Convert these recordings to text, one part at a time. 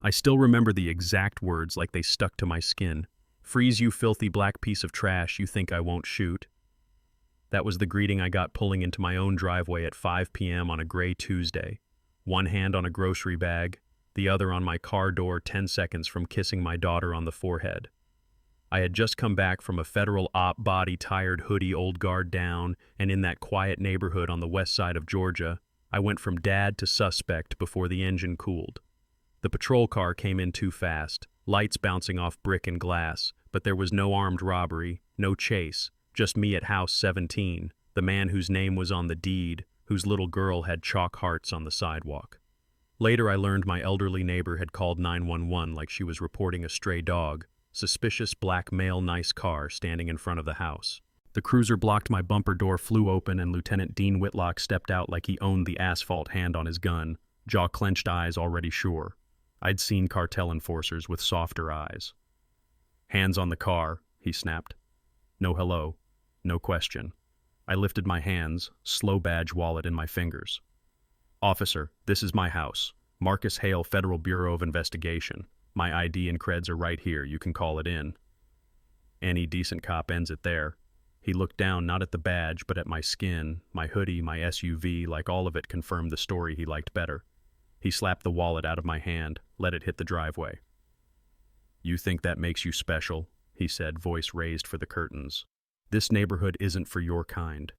I still remember the exact words like they stuck to my skin. "Freeze, you filthy black piece of trash, you think I won't shoot?" That was the greeting I got pulling into my own driveway at 5 p.m. on a gray Tuesday. One hand on a grocery bag, the other on my car door 10 seconds from kissing my daughter on the forehead. I had just come back from a federal op body tired hoodie old guard down, and in that quiet neighborhood on the west side of Georgia, I went from dad to suspect before the engine cooled. The patrol car came in too fast, lights bouncing off brick and glass, but there was no armed robbery, no chase, just me at House 17, the man whose name was on the deed, whose little girl had chalk hearts on the sidewalk. Later I learned my elderly neighbor had called 911 like she was reporting a stray dog, suspicious black male nice car standing in front of the house. The cruiser blocked my bumper door flew open and Lieutenant Dean Whitlock stepped out like he owned the asphalt hand on his gun, jaw-clenched eyes already sure. I'd seen cartel enforcers with softer eyes. "Hands on the car," he snapped. No hello, no question. I lifted my hands, slow badge wallet in my fingers. "Officer, this is my house. Marcus Hale, Federal Bureau of Investigation. My ID and creds are right here, you can call it in." Any decent cop ends it there. He looked down not at the badge, but at my skin, my hoodie, my SUV, like all of it confirmed the story he liked better. He slapped the wallet out of my hand, let it hit the driveway. "You think that makes you special?" he said, voice raised for the curtains. "This neighborhood isn't for your kind."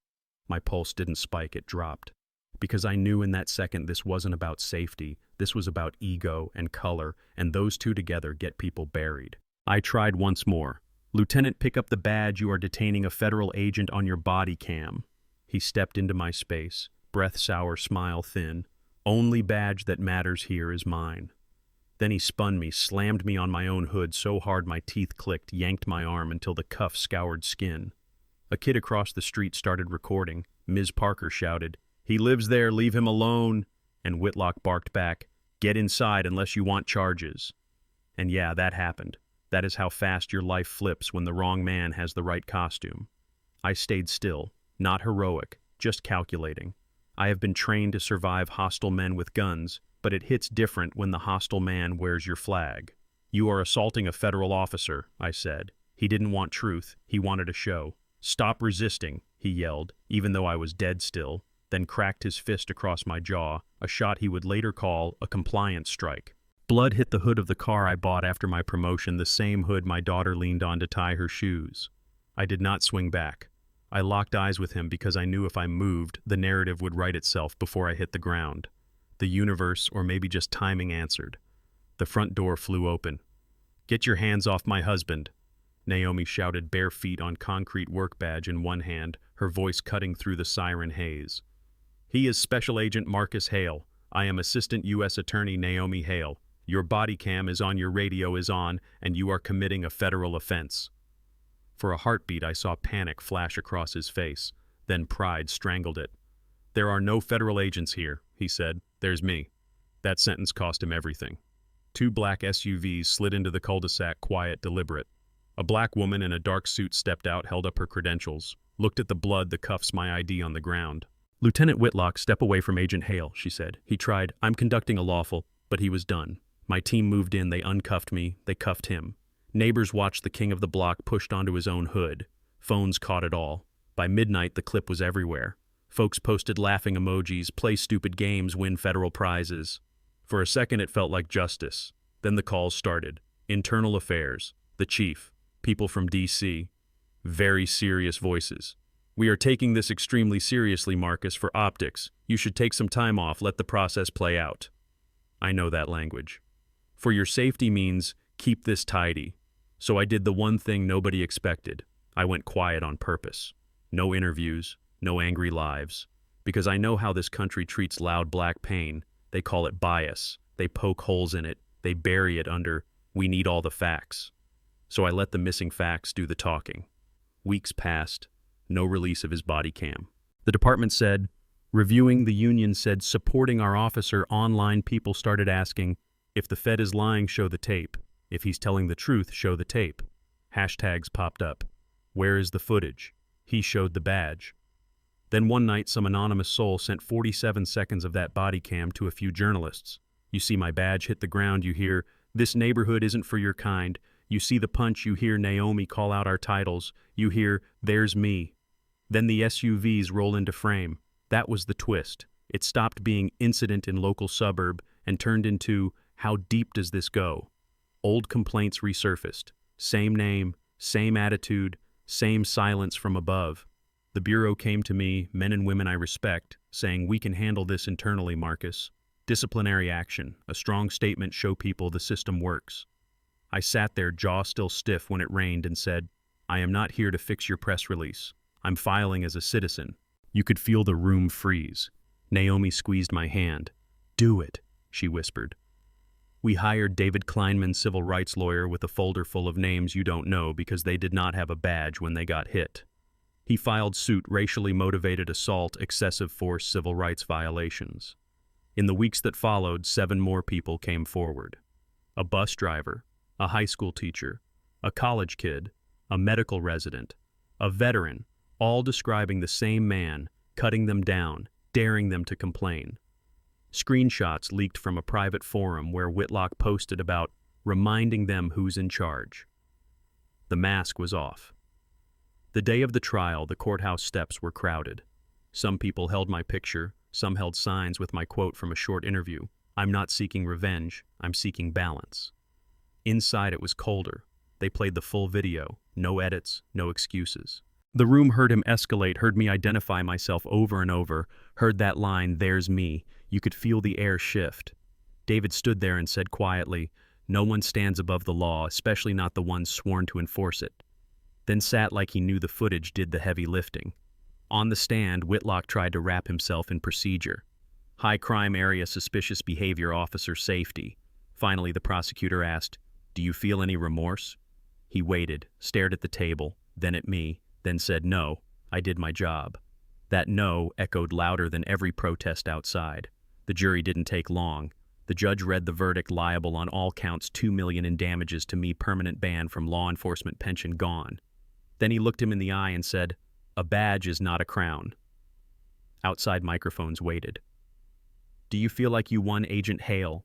My pulse didn't spike, it dropped. Because I knew in that second this wasn't about safety, this was about ego and color, and those two together get people buried. I tried once more. "Lieutenant, pick up the badge, you are detaining a federal agent on your body cam." He stepped into my space, breath sour, smile thin. "Only badge that matters here is mine." Then he spun me, slammed me on my own hood so hard my teeth clicked, yanked my arm until the cuff scoured skin. A kid across the street started recording. Ms. Parker shouted, "He lives there, leave him alone." And Whitlock barked back, "Get inside unless you want charges." And yeah, that happened. That is how fast your life flips when the wrong man has the right costume. I stayed still, not heroic, just calculating. I have been trained to survive hostile men with guns, but it hits different when the hostile man wears your flag. "You are assaulting a federal officer," I said. He didn't want truth, he wanted a show. "Stop resisting," he yelled, even though I was dead still, then cracked his fist across my jaw, a shot he would later call a compliance strike. Blood hit the hood of the car I bought after my promotion, the same hood my daughter leaned on to tie her shoes. I did not swing back. I locked eyes with him because I knew if I moved, the narrative would write itself before I hit the ground. The universe, or maybe just timing, answered. The front door flew open. "Get your hands off my husband," Naomi shouted, bare feet on concrete work badge in one hand, her voice cutting through the siren haze. "He is Special Agent Marcus Hale. I am Assistant U.S. Attorney Naomi Hale. Your body cam is on, your radio is on, and you are committing a federal offense." For a heartbeat, I saw panic flash across his face. Then pride strangled it. "There are no federal agents here," he said. "There's me." That sentence cost him everything. Two black SUVs slid into the cul-de-sac, quiet, deliberate. A black woman in a dark suit stepped out, held up her credentials, looked at the blood, the cuffs, my ID on the ground. "Lieutenant Whitlock, step away from Agent Hale," she said. He tried. "I'm conducting a lawful," but he was done. My team moved in, they uncuffed me, they cuffed him. Neighbors watched the king of the block pushed onto his own hood. Phones caught it all. By midnight, the clip was everywhere. Folks posted laughing emojis, "Play stupid games, win federal prizes." For a second, it felt like justice. Then the calls started. Internal affairs, the chief, people from D.C., very serious voices. "We are taking this extremely seriously, Marcus, for optics. You should take some time off, let the process play out." I know that language. "For your safety means keep this tidy." So I did the one thing nobody expected. I went quiet on purpose. No interviews, no angry lives. Because I know how this country treats loud black pain. They call it bias. They poke holes in it. They bury it under, "We need all the facts." So I let the missing facts do the talking. Weeks passed. No release of his body cam. The department said, reviewing, the union said, supporting our officer online. People started asking, if the Fed is lying, show the tape. If he's telling the truth, show the tape. Hashtags popped up. Where is the footage? He showed the badge. Then one night, some anonymous soul sent 47 seconds of that body cam to a few journalists. You see my badge hit the ground, you hear, "This neighborhood isn't for your kind." You see the punch, you hear Naomi call out our titles. You hear, "There's me." Then the SUVs roll into frame. That was the twist. It stopped being incident in local suburb and turned into, how deep does this go? Old complaints resurfaced. Same name, same attitude, same silence from above. The Bureau came to me, men and women I respect, saying, "We can handle this internally, Marcus. Disciplinary action, a strong statement, show people the system works." I sat there, jaw still stiff when it rained, and said, "I am not here to fix your press release. I'm filing as a citizen." You could feel the room freeze. Naomi squeezed my hand. "Do it," she whispered. We hired David Kleinman, civil rights lawyer, with a folder full of names you don't know because they did not have a badge when they got hit. He filed suit, racially motivated assault, excessive force, civil rights violations. In the weeks that followed, 7 more people came forward. A bus driver, a high school teacher, a college kid, a medical resident, a veteran, all describing the same man, cutting them down, daring them to complain. Screenshots leaked from a private forum where Whitlock posted about reminding them who's in charge. The mask was off. The day of the trial, the courthouse steps were crowded. Some people held my picture, some held signs with my quote from a short interview, "I'm not seeking revenge, I'm seeking balance." Inside it was colder. They played the full video, no edits, no excuses. The room heard him escalate, heard me identify myself over and over, heard that line, "There's me." You could feel the air shift. David stood there and said quietly, "No one stands above the law, especially not the ones sworn to enforce it." Then sat like he knew the footage did the heavy lifting. On the stand, Whitlock tried to wrap himself in procedure. High crime area, suspicious behavior, officer safety. Finally, the prosecutor asked, "Do you feel any remorse?" He waited, stared at the table, then at me, then said, "No, I did my job." That no echoed louder than every protest outside. The jury didn't take long. The judge read the verdict, liable on all counts, $2 million in damages to me, permanent ban from law enforcement, pension gone. Then he looked him in the eye and said, "A badge is not a crown." Outside microphones waited. "Do you feel like you won, Agent Hale?"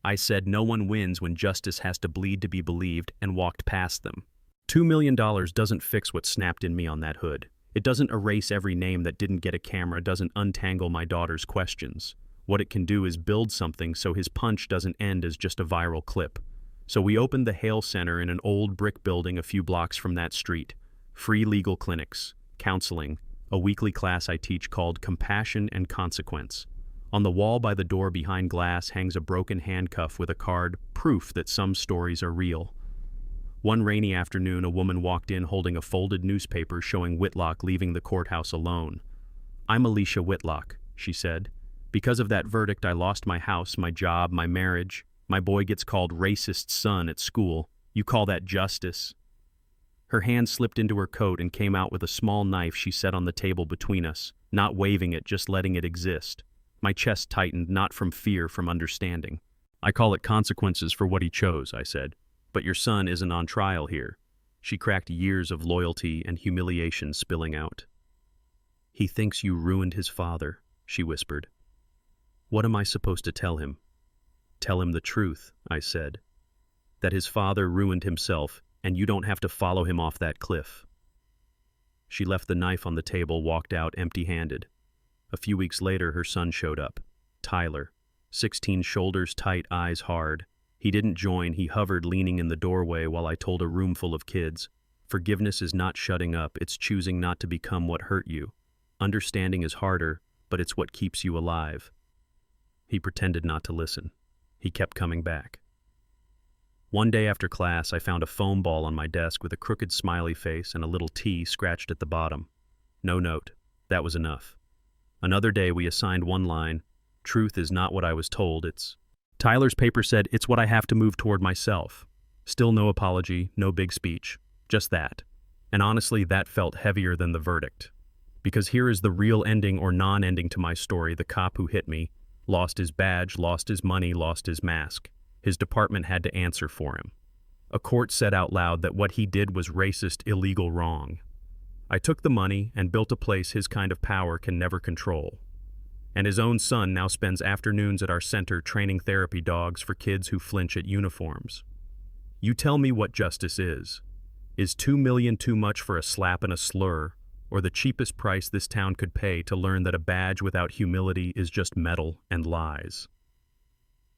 I said, "No one wins when justice has to bleed to be believed," and walked past them. $2 million doesn't fix what snapped in me on that hood. It doesn't erase every name that didn't get a camera, doesn't untangle my daughter's questions. What it can do is build something so his punch doesn't end as just a viral clip. So we opened the Hale Center in an old brick building a few blocks from that street. Free legal clinics, counseling, a weekly class I teach called Compassion and Consequence. On the wall by the door behind glass hangs a broken handcuff with a card, proof that some stories are real. One rainy afternoon, a woman walked in holding a folded newspaper showing Whitlock leaving the courthouse alone. "I'm Alicia Whitlock," she said. "Because of that verdict, I lost my house, my job, my marriage. My boy gets called racist son at school. You call that justice?" Her hand slipped into her coat and came out with a small knife she set on the table between us, not waving it, just letting it exist. My chest tightened, not from fear, from understanding. "I call it consequences for what he chose," I said. "But your son isn't on trial here." She cracked, years of loyalty and humiliation spilling out. "He thinks you ruined his father," she whispered. "What am I supposed to tell him?" "Tell him the truth," I said. "That his father ruined himself, and you don't have to follow him off that cliff." She left the knife on the table, walked out empty-handed. A few weeks later, her son showed up. Tyler, 16, shoulders tight, eyes hard. He didn't join, he hovered, leaning in the doorway while I told a room full of kids, "Forgiveness is not shutting up, it's choosing not to become what hurt you. Understanding is harder, but it's what keeps you alive." He pretended not to listen. He kept coming back. One day after class, I found a foam ball on my desk with a crooked smiley face and a little T scratched at the bottom. No note. That was enough. Another day, we assigned one line, "Truth is not what I was told, it's..." Tyler's paper said, "It's what I have to move toward myself." Still no apology, no big speech, just that. And honestly, that felt heavier than the verdict. Because here is the real ending or non-ending to my story. The cop who hit me lost his badge, lost his money, lost his mask. His department had to answer for him. A court said out loud that what he did was racist, illegal, wrong. I took the money and built a place his kind of power can never control. And his own son now spends afternoons at our center training therapy dogs for kids who flinch at uniforms. You tell me what justice is. Is $2 million too much for a slap and a slur, or the cheapest price this town could pay to learn that a badge without humility is just metal and lies?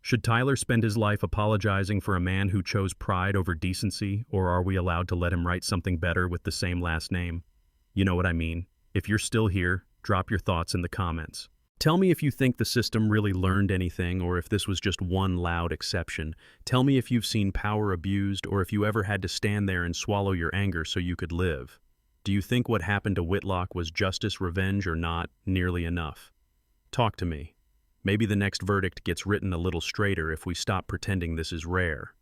Should Tyler spend his life apologizing for a man who chose pride over decency, or are we allowed to let him write something better with the same last name? You know what I mean. If you're still here, drop your thoughts in the comments. Tell me if you think the system really learned anything, or if this was just one loud exception. Tell me if you've seen power abused, or if you ever had to stand there and swallow your anger so you could live. Do you think what happened to Whitlock was justice, revenge, or not nearly enough? Talk to me. Maybe the next verdict gets written a little straighter if we stop pretending this is rare.